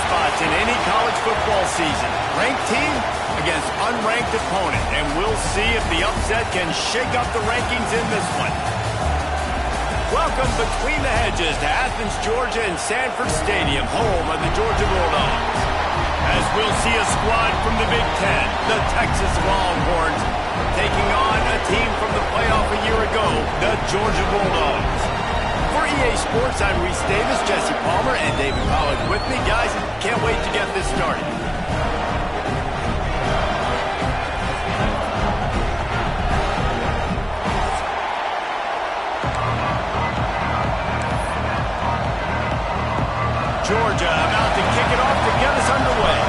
spots in any college football season. Ranked team against unranked opponent. And we'll see if the upset can shake up the rankings in this one. Welcome between the hedges to Athens, Georgia and Sanford Stadium, home of the Georgia Bulldogs. As we'll see a squad from the Big Ten, the Texas Longhorns, taking on a team from the playoff a year ago, the Georgia Bulldogs. For EA Sports, I'm Reese Davis, Jesse Palmer, and David Pollack with me. Guys, can't wait to get this started. Georgia about to kick it off to get us underway.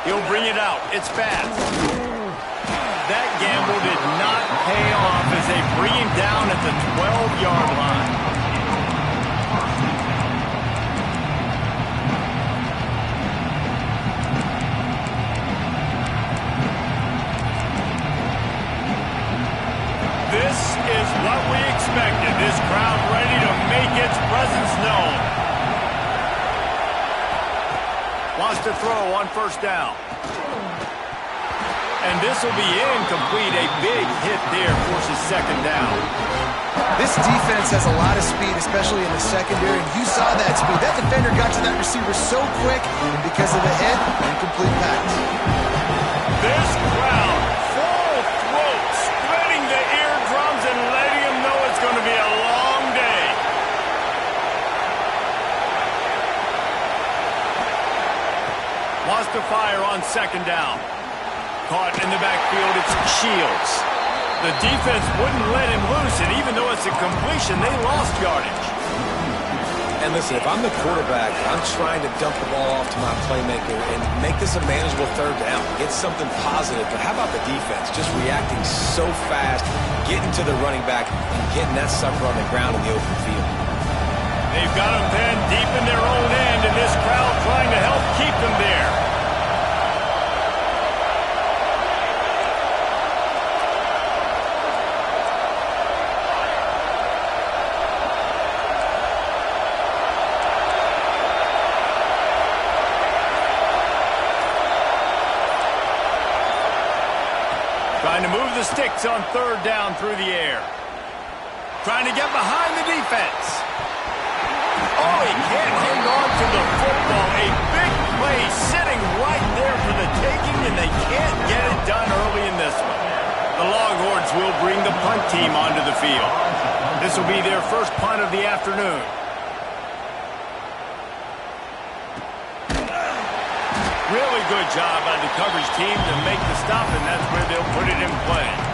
He'll bring it out. It's fast. That gamble did not pay off as they bring him down at the 12-yard line. This is what we expected. This crowd ready to make its presence known. Wants to throw on first down. And this will be incomplete. A big hit there forces second down. This defense has a lot of speed, especially in the secondary, and you saw that speed. That defender got to that receiver so quick, and because of the hit, incomplete pass. This crowd, full throat, spreading the eardrums and letting them know it's going to be a long day. Wants to fire on second down. Caught in the backfield, it's Shields. The defense wouldn't let him loose, and even though it's a completion, they lost yardage. And listen, if I'm the quarterback, I'm trying to dump the ball off to my playmaker and make this a manageable third down. Get something positive. But how about the defense? Just reacting so fast, getting to the running back, and getting that sucker on the ground in the open field. They've got him pinned deep in their own end, and this crowd trying to help keep them there. Trying to move the sticks on third down through the air. Trying to get behind the defense. Oh, he can't hang on to the football. A big play sitting right there for the taking, and they can't get it done early in this one. The Longhorns will bring the punt team onto the field. This will be their first punt of the afternoon. Really good job by the coverage team to make the stop, and that's where they'll put it in play.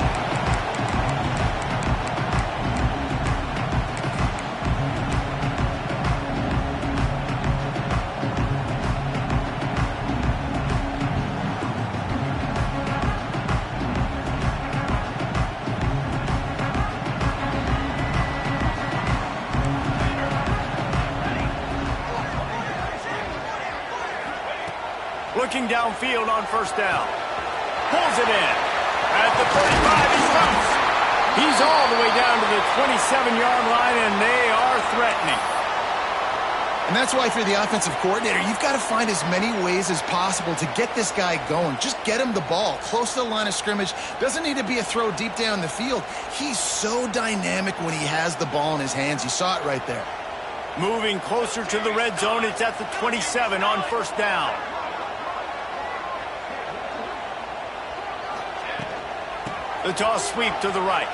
Looking downfield on first down. Pulls it in. At the 35, he's loose. He's all the way down to the 27-yard line, and they are threatening. And that's why if you're the offensive coordinator, you've got to find as many ways as possible to get this guy going. Just get him the ball close to the line of scrimmage. Doesn't need to be a throw deep down the field. He's so dynamic when he has the ball in his hands. You saw it right there. Moving closer to the red zone, it's at the 27 on first down. The toss sweep to the right.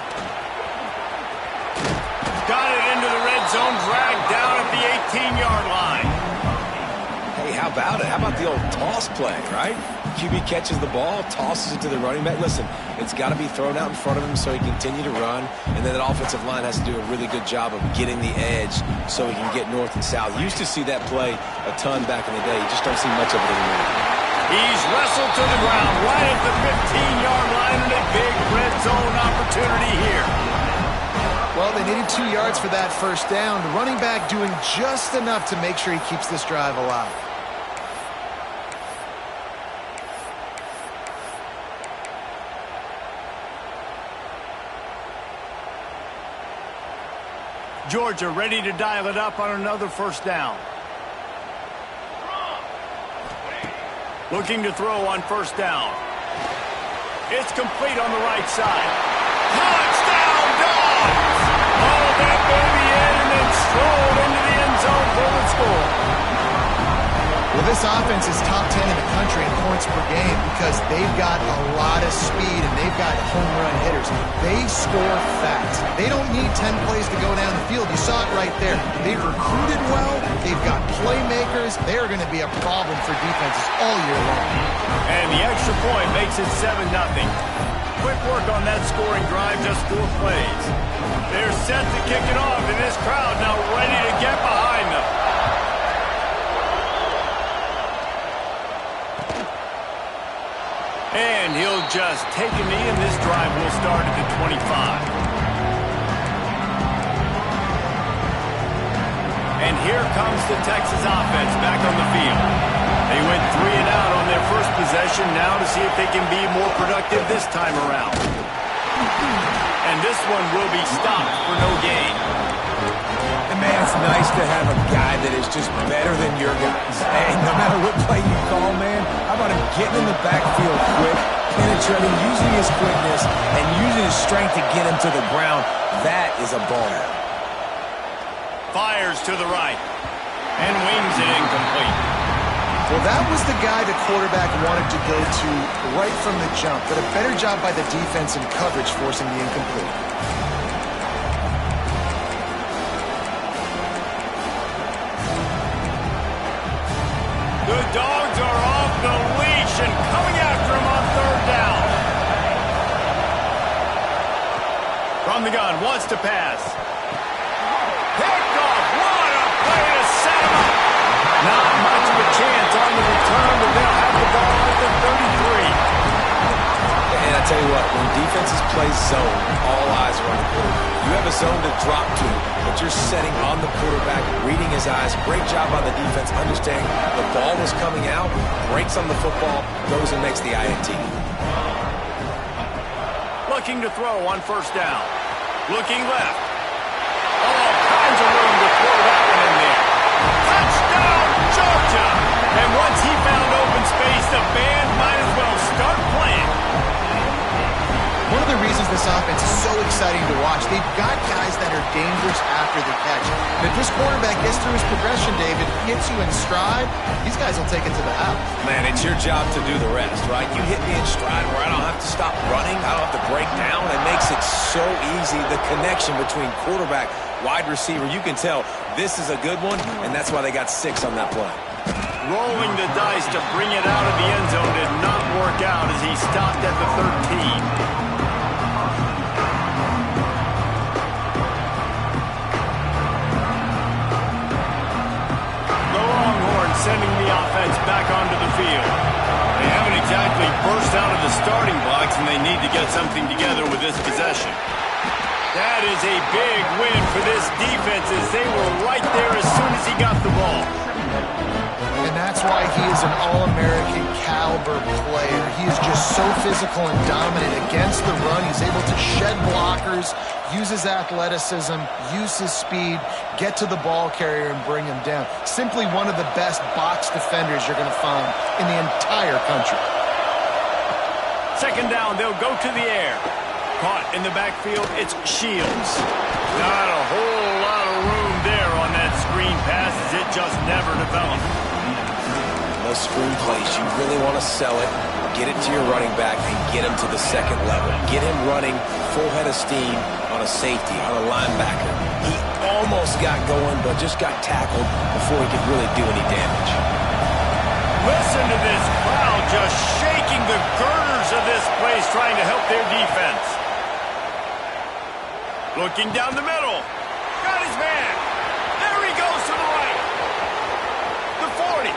Got it into the red zone, dragged down at the 18-yard line. Hey, how about it? How about the old toss play, right? QB catches the ball, tosses it to the running back. Listen, it's got to be thrown out in front of him so he can continue to run, and then that offensive line has to do a really good job of getting the edge so he can get north and south. You used to see that play a ton back in the day. You just don't see much of it anymore. He's wrestled to the ground right at the 15-yard line, and a big red zone opportunity here. Well, they needed 2 yards for that first down. The running back doing just enough to make sure he keeps this drive alive. Georgia ready to dial it up on another first down. Looking to throw on first down. It's complete on the right side. Touchdown, Dogs! Haul that baby in and then stroll into the end zone for the score. Well, this offense is top 10 in the country in points per game because they've got a lot of speed and they've got home run hitters. They score fast. They don't need 10 plays to go down the field. You saw it right there. They've recruited well. They've got playmakers. They are going to be a problem for defenses all year long. And the extra point makes it 7-0. Quick work on that scoring drive, just 4 plays. They're set to kick it off, and this crowd now ready to get behind them. And he'll just take a knee, and this drive will start at the 25. And here comes the Texas offense back on the field. They went 3 and out on their first possession, now to see if they can be more productive this time around. And this one will be stopped for no gain. And man, it's nice to have a guy that is just better than your guys. Hey, no matter what play you call, man, how about him getting in the backfield quick, penetrating, using his quickness, and using his strength to get him to the ground? That is a baller. Fires to the right and wings it incomplete. Well, that was the guy the quarterback wanted to go to right from the jump, but a better job by the defense in coverage forcing the incomplete. The Dogs are off the leash and coming after him on third down. From the gun, wants to pass. Picked off. What a play to set him up. Not much of a chance on the return, but they'll have the ball at the 33. And I tell you what, when defenses play zone, all eyes are on the quarterback. You have a zone to drop to, but you're setting on the quarterback, reading his eyes. Great job on the defense, understanding the ball was coming out, breaks on the football, goes and makes the INT. Looking to throw on first down. Looking left. All kinds of room to throw that one in there. Touchdown, Georgia! And once he found open space, the band might as well start playing. One of the reasons this offense is so exciting to watch, they've got guys that are dangerous after the catch. And if this quarterback gets through his progression, David, hits you in stride, these guys will take it to the house. Man, it's your job to do the rest, right? You hit me in stride where I don't have to stop running, I don't have to break down. It makes it so easy, the connection between quarterback, wide receiver. You can tell this is a good one, and that's why they got 6 on that play. Rolling the dice to bring it out of the end zone did not work out as he stopped at the 13. Sending the offense back onto the field. They haven't exactly burst out of the starting blocks, and they need to get something together with this possession. That is a big win for this defense as they were right there as soon as he got the ball. And that's why he is an All-American caliber player. He is just so physical and dominant against the run. He's able to shed blockers, use his athleticism, use his speed, get to the ball carrier and bring him down. Simply one of the best box defenders you're going to find in the entire country. Second down, they'll go to the air. Caught in the backfield, it's Shields. Not a whole lot of room there on that screen pass as it just never developed. Those screen plays, you really want to sell it, get it to your running back, and get him to the second level. Get him running full head of steam on a safety, on a linebacker. He almost got going, but just got tackled before he could really do any damage. Listen to this crowd just shaking the girders of this place, trying to help their defense. Looking down the middle. Got his man. There he goes to the right. The 40.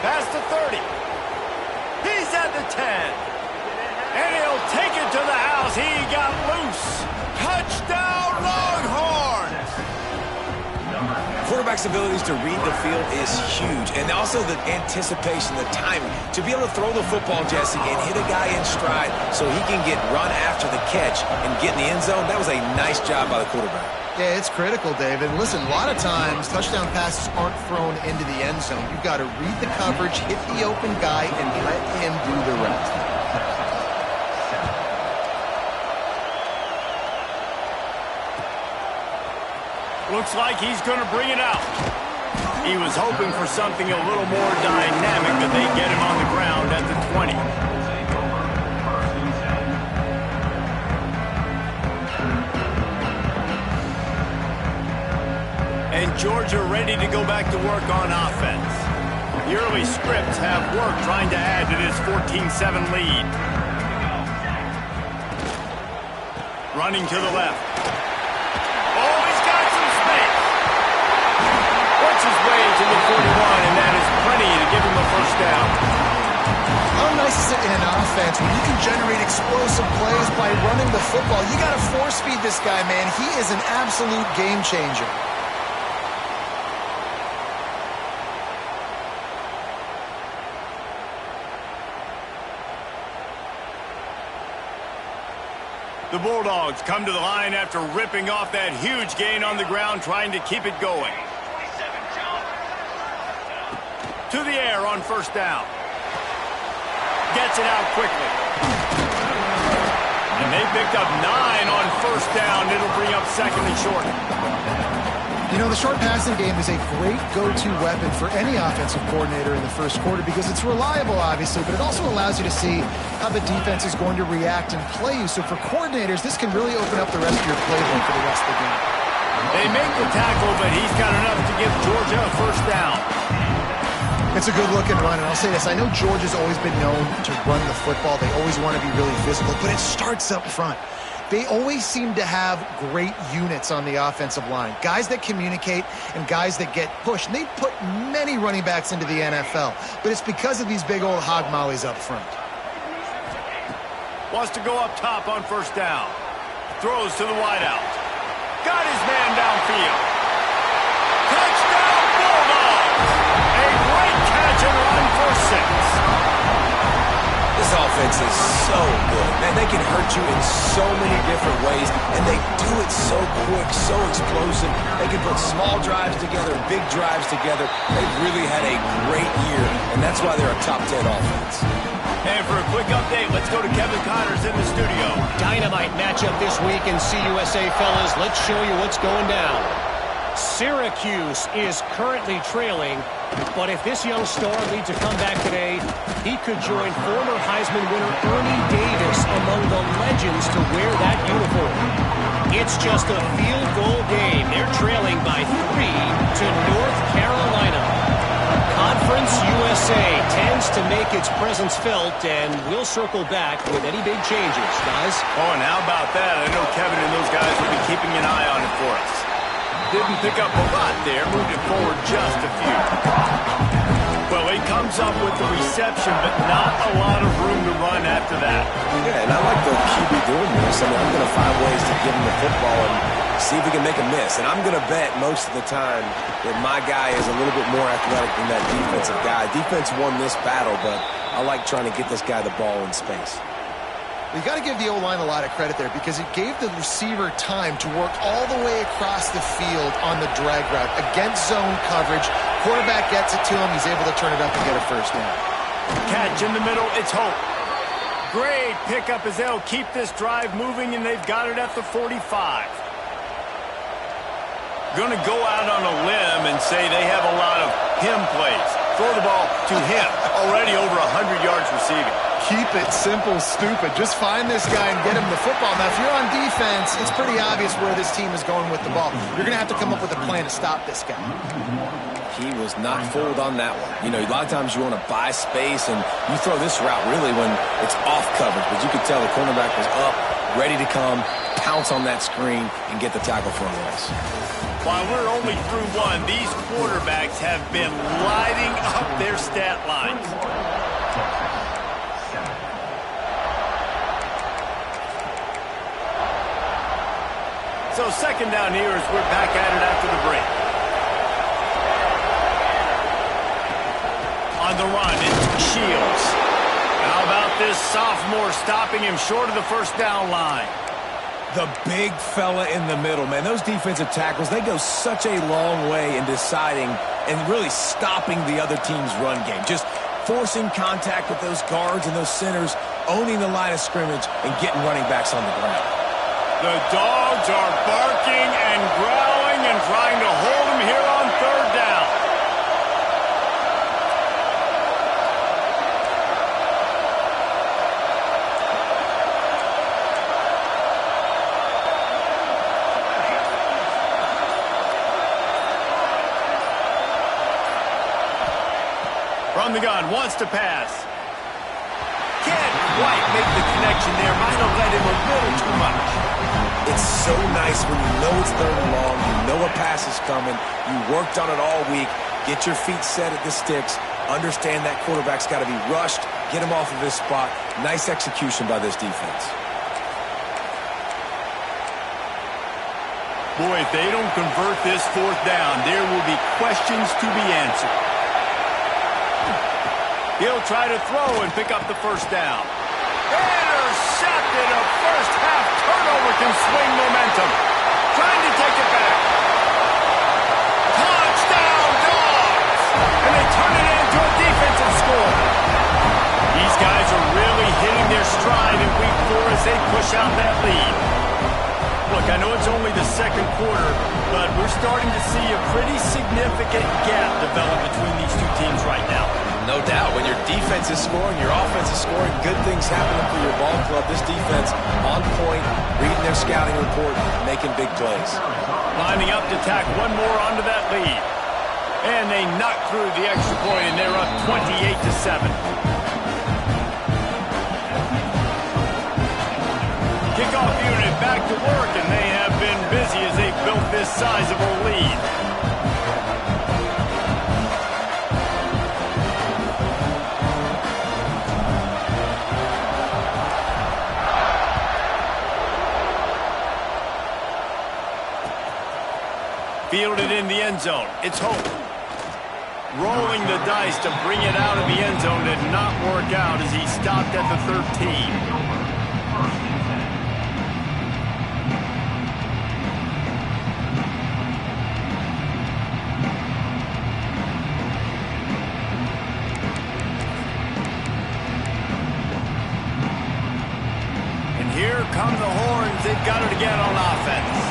Past the 30. He's at the 10. And he'll take it to the house. He got loose. Touchdown, Longhorns! Quarterback's abilities to read the field is huge. And also the anticipation, the timing. To be able to throw the football, Jesse, and hit a guy in stride so he can get run after the catch and get in the end zone, that was a nice job by the quarterback. Yeah, it's critical, David. Listen, a lot of times touchdown passes aren't thrown into the end zone. You've got to read the coverage, hit the open guy, and let him do the rest. Looks like he's going to bring it out. He was hoping for something a little more dynamic, but they get him on the ground at the 20. And Georgia ready to go back to work on offense. The early scripts have worked trying to add to this 14-7 lead. Running to the left. Oh, he's got some space. Works his way to the 41, and that is plenty to give him a first down. How nice is it in an offense when you can generate explosive plays by running the football? You got to force feed this guy, man. He is an absolute game changer. The Bulldogs come to the line after ripping off that huge gain on the ground, trying to keep it going. To the air on first down. Gets it out quickly. And they picked up 9 on first down. It'll bring up second and short. You know, the short passing game is a great go-to weapon for any offensive coordinator in the first quarter because it's reliable, obviously, but it also allows you to see how the defense is going to react and play you. So for coordinators, this can really open up the rest of your playbook for the rest of the game. They make the tackle, but he's got enough to give Georgia a first down. It's a good-looking run, and I'll say this. I know Georgia's always been known to run the football. They always want to be really physical, but it starts up front. They always seem to have great units on the offensive line. Guys that communicate and guys that get pushed. And they put many running backs into the NFL, but it's because of these big old hog mollies up front. Wants to go up top on first down. Throws to the wideout. Got his man downfield. Touchdown Bulldogs! A great catch and run for 6. This offense is so good. Man, they can hurt you in so many different ways, and they do it so quick, so explosive. They can put small drives together, big drives together. They've really had a great year, and that's why they're a top 10 offense. And for a quick update, let's go to Kevin Connors in the studio. Dynamite matchup this week in CUSA, fellas. Let's show you what's going down. Syracuse is currently trailing, but if this young star leads a comeback today, he could join former Heisman winner Ernie Davis among the legends to wear that uniform. It's just a field goal game. They're trailing by 3 to North Carolina. Conference USA tends to make its presence felt, and we'll circle back with any big changes, guys. Oh, and how about that? I know Kevin and those guys will be keeping an eye on it for us. Didn't pick up a lot there, moved it forward just a few. Well, he comes up with the reception, but not a lot of room to run after that. Yeah, and I like the QB doing this. I mean, I'm going to find ways to give him the football and see if he can make a miss. And I'm going to bet most of the time that my guy is a little bit more athletic than that defensive guy. Defense won this battle, but I like trying to get this guy the ball in space. You got to give the O-line a lot of credit there because it gave the receiver time to work all the way across the field on the drag route against zone coverage. Quarterback gets it to him. He's able to turn it up and get a first down. Catch in the middle. It's Hope. Great pickup as they'll keep this drive moving, and they've got it at the 45. Going to go out on a limb and say they have a lot of him plays. Throw the ball to him. Already over 100 yards receiving. Keep it simple, stupid. Just find this guy and get him the football. Now, if you're on defense, it's pretty obvious where this team is going with the ball. You're going to have to come up with a plan to stop this guy. He was not fooled on that one. You know, a lot of times you want to buy space, and you throw this route really when it's off coverage. But you could tell the cornerback was up, ready to come, pounce on that screen, and get the tackle for a loss. While we're only through one, these quarterbacks have been lighting up their stat lines. So second down here as we're back at it after the break. On the run, it's Shields. How about this sophomore stopping him short of the first down line? The big fella in the middle, man. Those defensive tackles, they go such a long way in deciding and really stopping the other team's run game. Just forcing contact with those guards and those centers, owning the line of scrimmage, and getting running backs on the ground. The dogs are barking and growling and trying to hold him here on third down. From the gun, wants to pass. Can't quite make the connection there. Might have led him a little too much. It's so nice when you know it's third and long, you know a pass is coming, you worked on it all week, get your feet set at the sticks, understand that quarterback's got to be rushed, get him off of his spot. Nice execution by this defense. Boy, if they don't convert this fourth down, there will be questions to be answered. He'll try to throw and pick up the first down. Intercepted. A first half turnover can swing momentum. Trying to take it back. Touchdown, Dogs! And they turn it into a defensive score. These guys are really hitting their stride in week 4 as they push out that lead. Look, I know it's only the second quarter, but we're starting to see a pretty significant gap develop between these two teams right now. No doubt, when your defense is scoring, your offense is scoring, good things happening for your ball club. This defense on point, reading their scouting report, making big plays. Lining up to tack one more onto that lead. And they knock through the extra point, and they're up 28-7. Kickoff unit back to work, and they have been busy as they built this sizable lead. Fielded in the end zone. It's Hope. Rolling the dice to bring it out of the end zone did not work out as he stopped at the 13. And here come the horns. They've got it again on offense.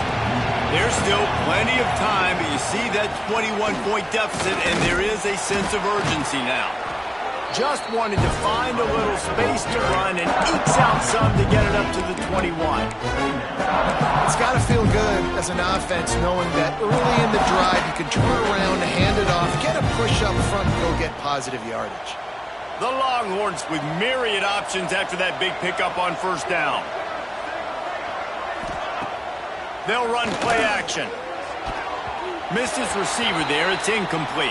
There's still plenty of time, but you see that 21-point deficit, and there is a sense of urgency now. Just wanted to find a little space to run and ekes out some to get it up to the 21. It's got to feel good as an offense knowing that early in the drive you can turn around, hand it off, get a push up front, and go get positive yardage. The Longhorns with myriad options after that big pickup on first down. They'll run play action. Missed his receiver there. It's incomplete.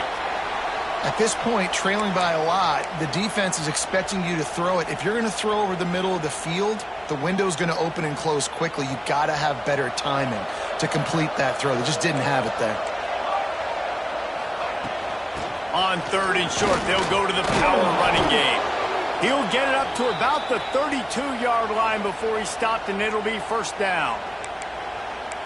At this point, trailing by a lot, the defense is expecting you to throw it. If you're going to throw over the middle of the field, the window's going to open and close quickly. You've got to have better timing to complete that throw. They just didn't have it there. On third and short, they'll go to the power running game. He'll get it up to about the 32-yard line before he's stopped, and it'll be first down.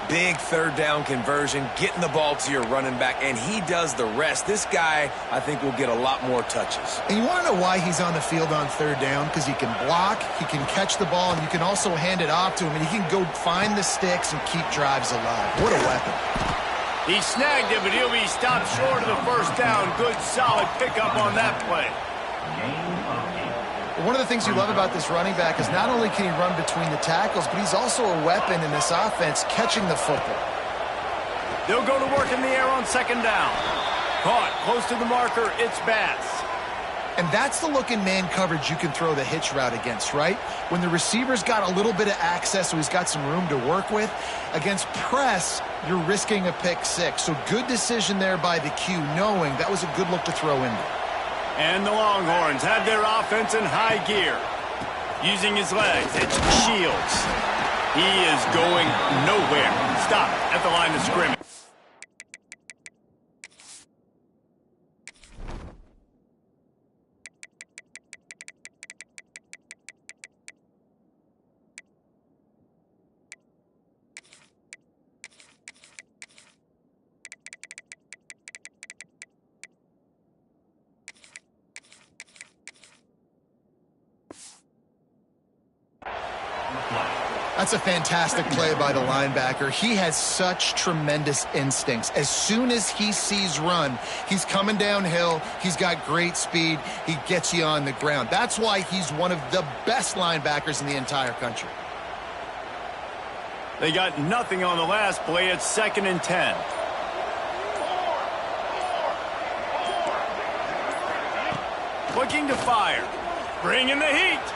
Big third down conversion, getting the ball to your running back, and he does the rest. This guy, I think, will get a lot more touches. And you want to know why he's on the field on third down? Because he can block, he can catch the ball, and you can also hand it off to him, and he can go find the sticks and keep drives alive. What a weapon. He snagged it, but he'll be stopped short of the first down. Good, solid pickup on that play. One of the things you love about this running back is not only can he run between the tackles, but he's also a weapon in this offense catching the football. They'll go to work in the air on second down. Caught close to the marker. It's Bass. And that's the look in man coverage you can throw the hitch route against, right? When the receiver's got a little bit of access, so he's got some room to work with. Against press, you're risking a pick six. So good decision there by the Q, knowing that was a good look to throw in there. And the Longhorns have their offense in high gear. Using his legs, it's Shields. He is going nowhere. Stop at the line of scrimmage. That's a fantastic play by the linebacker. He has such tremendous instincts. As soon as he sees run, he's coming downhill. He's got great speed. He gets you on the ground. That's why he's one of the best linebackers in the entire country. They got nothing on the last play. It's 2nd and 10. Looking to fire. Bringing the heat.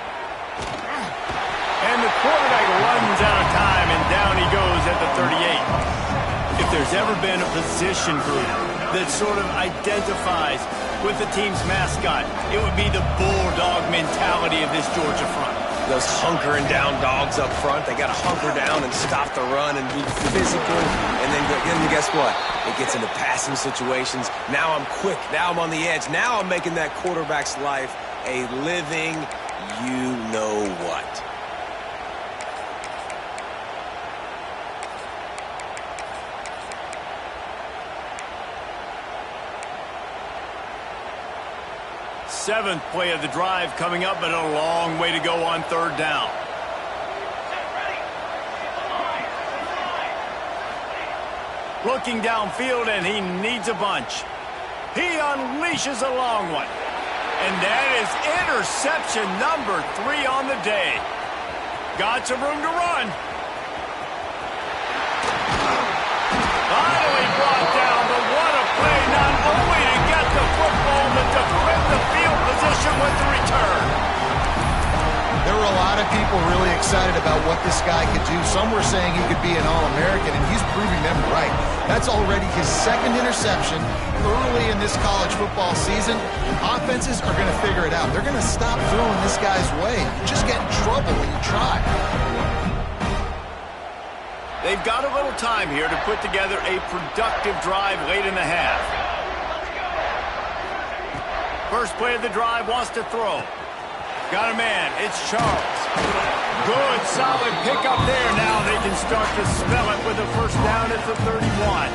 And the quarterback runs out of time, and down he goes at the 38. If there's ever been a position group that sort of identifies with the team's mascot, it would be the bulldog mentality of this Georgia front. Those hunkering down dogs up front, they got to hunker down and stop the run and be physical. And then guess what? It gets into passing situations. Now I'm quick. Now I'm on the edge. Now I'm making that quarterback's life a living you-know-what. Seventh play of the drive coming up, but a long way to go on 3rd down. Looking downfield, and he needs a bunch. He unleashes a long one. And that is interception number 3 on the day. Got some room to run. Finally brought down, but what a play, not only to get the football, but to flip the field position with the return. There were a lot of people really excited about what this guy could do. Some were saying he could be an All-American, and he's proving them right. That's already his 2nd interception early in this college football season. Offenses are going to figure it out. They're going to stop throwing this guy's way. You just get in trouble when you try. They've got a little time here to put together a productive drive late in the half. First play of the drive, wants to throw. Got a man. It's Charles. Good, solid pickup there. Now they can start to spell it with a first down at the 31.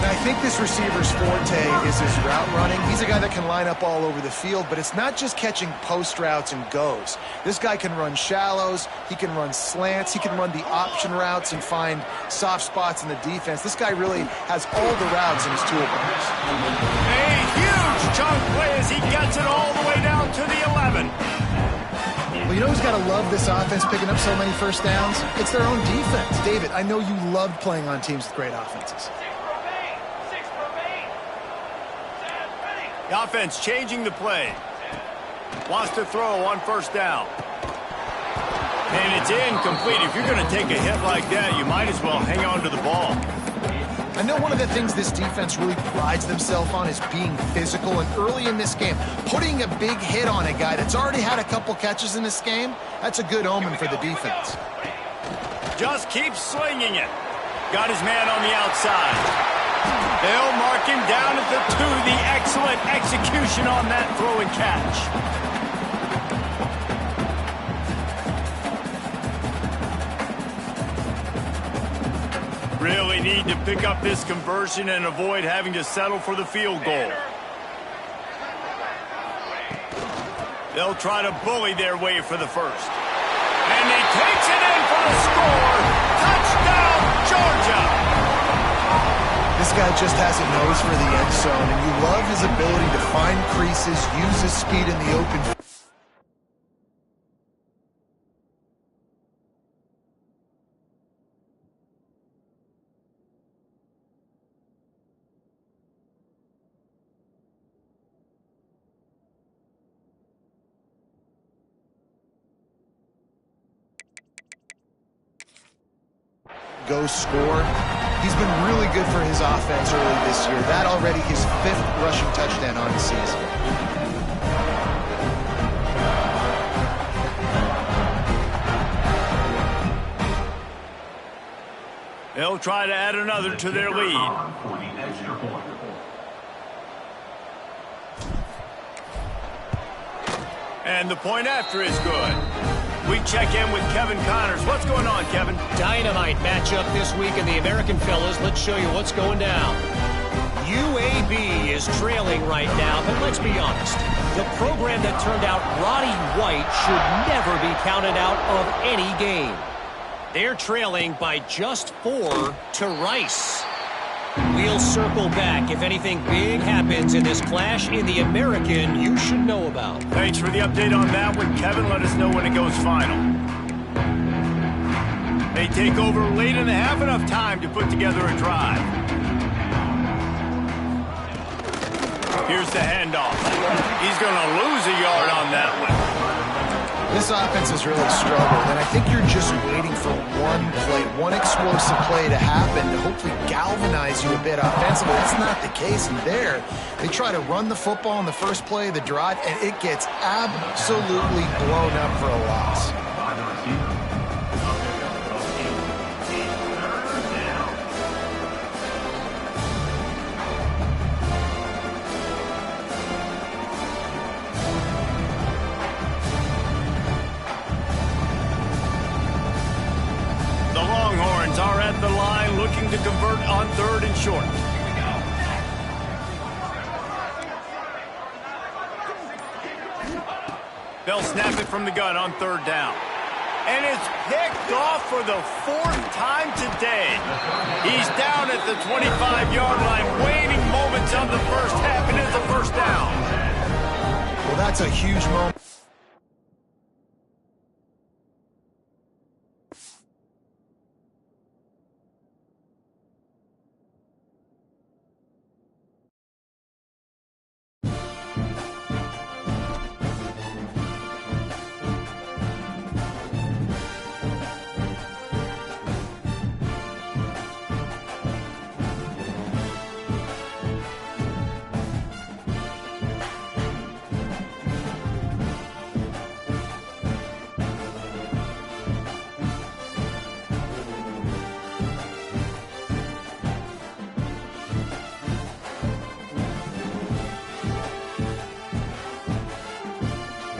And I think this receiver's forte is his route running. He's a guy that can line up all over the field, but it's not just catching post routes and goes. This guy can run shallows, he can run slants, he can run the option routes and find soft spots in the defense. This guy really has all the routes in his toolbox. A huge chunk play as he gets it all the way down to the 11. Well, you know who's got to love this offense picking up so many first downs? It's their own defense. David, I know you love playing on teams with great offenses. The offense changing the play. Wants to throw on first down. And it's incomplete. If you're going to take a hit like that, you might as well hang on to the ball. I know one of the things this defense really prides themselves on is being physical, and early in this game, putting a big hit on a guy that's already had a couple catches in this game, that's a good omen for the defense. Just keep slinging it. Got his man on the outside. They'll mark him down at the 2. The excellent execution on that throw and catch. Really need to pick up this conversion and avoid having to settle for the field goal. They'll try to bully their way for the first. And he takes it in for the score. Touchdown, Georgia! This guy just has a nose for the end zone, and you love his ability to find creases, use his speed in the open. Go score. He's been really good for his offense early this year. That already his 5th rushing touchdown on the season. They'll try to add another to their lead. And the point after is good. We check in with Kevin Connors. What's going on, Kevin? Dynamite matchup this week in the American fellas. Let's show you what's going down. UAB is trailing right now, but let's be honest. The program that turned out Roddy White should never be counted out of any game. They're trailing by just 4 to Rice. We'll circle back if anything big happens in this clash in the American you should know about. Thanks for the update on that one, Kevin. Let us know when it goes final. They take over late and have enough time to put together a drive. Here's the handoff. He's going to lose a yard on that one. This offense has really struggled, and I think you're just waiting for one play, one explosive play to happen to hopefully galvanize you a bit offensively. That's not the case. And there, they try to run the football in the first play of the drive, and it gets absolutely blown up for a loss. Are at the line looking to convert on 3rd and short. They'll snap it from the gun on 3rd down. And it's picked off for the 4th time today. He's down at the 25-yard line, waiting moments of the first half, and it's a first down. Well, that's a huge moment.